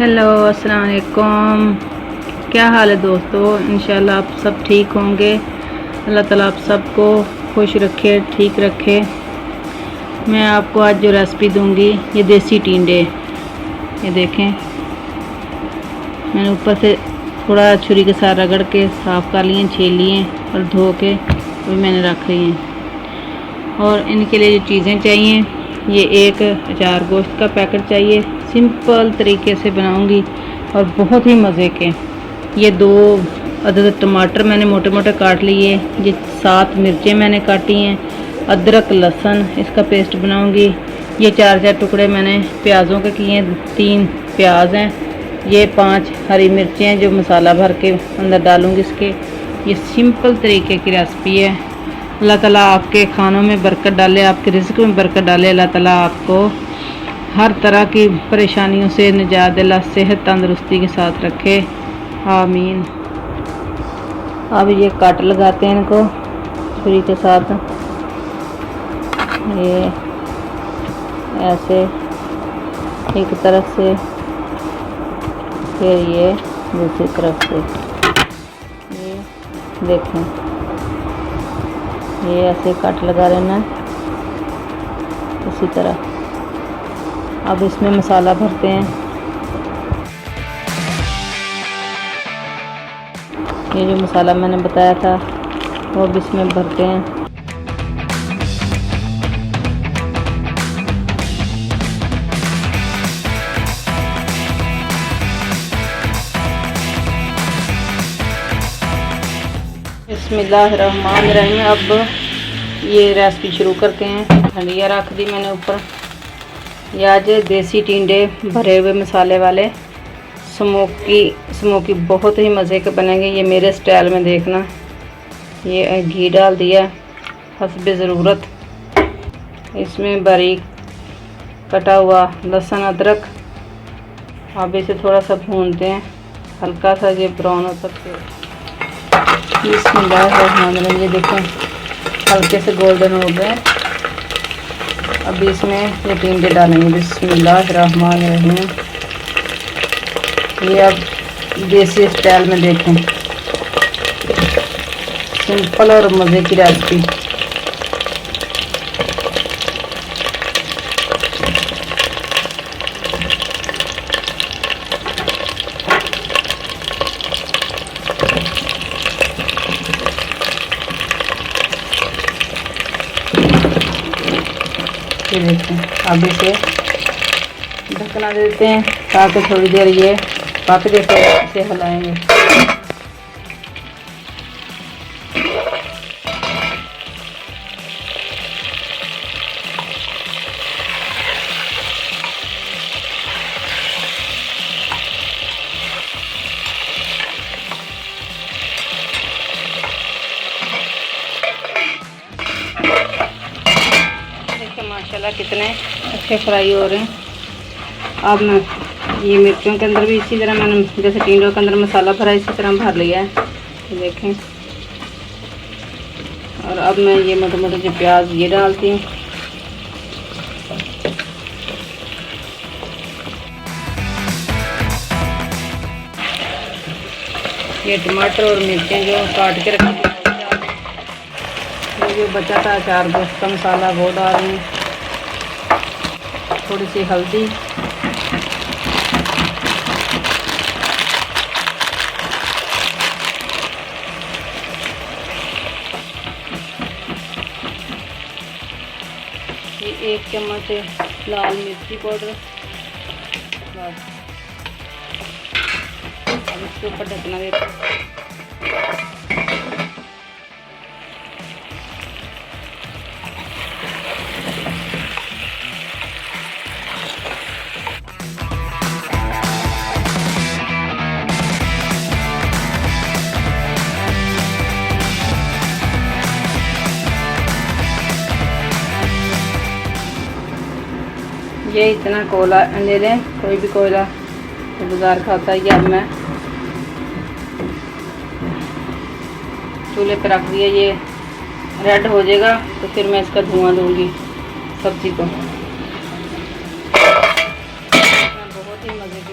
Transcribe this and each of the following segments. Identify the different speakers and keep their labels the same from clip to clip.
Speaker 1: Hello अस्सलाम वालेकुम। क्या हाल है दोस्तों? इंशाल्लाह आप सब ठीक होंगे। अल्लाह ताला आप सबको खुश रखे, ठीक रखे। मैं आपको आज जो रेसिपी दूंगी ये देसी टिंडे, ये देखें मैंने ऊपर से थोड़ा छुरी के साथ रगड़ के साफ़ कर लिए, छील लिए और धो के भी मैंने रख ली हैं। और इनके लिए जो चीज़ें चाहिए, ये एक अचार गोश्त का पैकेट चाहिए। सिंपल तरीके से बनाऊंगी और बहुत ही मज़े के। ये 2 अदद टमाटर मैंने मोटे मोटे काट लिए। ये 7 मिर्चें मैंने काटी हैं। अदरक लहसुन इसका पेस्ट बनाऊंगी। ये 4 टुकड़े मैंने प्याज़ों के किए हैं। 3 प्याज हैं। ये 5 हरी मिर्चें हैं जो मसाला भर के अंदर डालूंगी इसके। ये सिंपल तरीके की रेसिपी है। अल्लाह ताला आपके खानों में बरकत डाले, आपके रिज़्क़ में बरकत डाले। अल्लाह ताला आपको हर तरह की परेशानियों से निजात दिला, सेहत तंदुरुस्ती के साथ रखे, आमीन। अब ये कट लगाते हैं इनको छुरी के साथ, ये ऐसे एक तरफ से, फिर ये दूसरी तरफ से। ये देखें, ये ऐसे कट लगा लेना है इसी तरह। अब इसमें मसाला भरते हैं। ये जो मसाला मैंने बताया था वो अब इसमें भरते हैं। बिस्मिल्लाहिर्रहमानिर्रहीम। अब ये रेसिपी शुरू करते हैं। धनिया रख दी मैंने ऊपर। ये आज देसी टिंडे भरे हुए मसाले वाले स्मोकी बहुत ही मज़े के बनेंगे। ये मेरे स्टाइल में देखना। ये घी डाल दिया हस्बे ज़रूरत। इसमें बारीक कटा हुआ लहसुन अदरक। अब इसे थोड़ा सा भूनते हैं, हल्का सा ये ब्राउन हो सकते। बिस्मिल्लाहिर्रहमानिर्रहीम। ये देखें हल्के से गोल्डन हो गए। अब इसमें ये टिंडे डालेंगे। बिस्मिल्लाहिर्रहमानिर्रहीम। ये अब देसी स्टाइल में देखें, सिंपल और मज़े की रेसिपी। ये देखें, अब इसे ढकना देते हैं ताकि थोड़ी देर ये पक जैसे इसे हिलाएंगे। माशाल्लाह कितने अच्छे फ्राई हो रहे हैं। अब मैं ये मिर्चों के अंदर भी इसी तरह मैंने जैसे टिंडों के अंदर मसाला भरा इसी तरह भर लिया है, देखें। और अब मैं ये मोटे मोटे जो प्याज ये डालती हूँ। ये टमाटर और मिर्चें जो काट के रखी थी, जो बचा था अचार गोश्त का मसाला वो डाल रही हूँ। थोड़ी सी हल्दी, ये 1 चम्मच लाल मिर्ची पाउडर। बस अब इसके ऊपर ढकना देते हैं। ये इतना कोयला ले लें, कोई भी कोयला बाजार का होता है। ये अब मैं चूल्हे पर रख दिया। ये रेड हो जाएगा तो फिर मैं इसका धुआं दूंगी सब्ज़ी को। बहुत ही मज़े की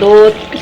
Speaker 1: 2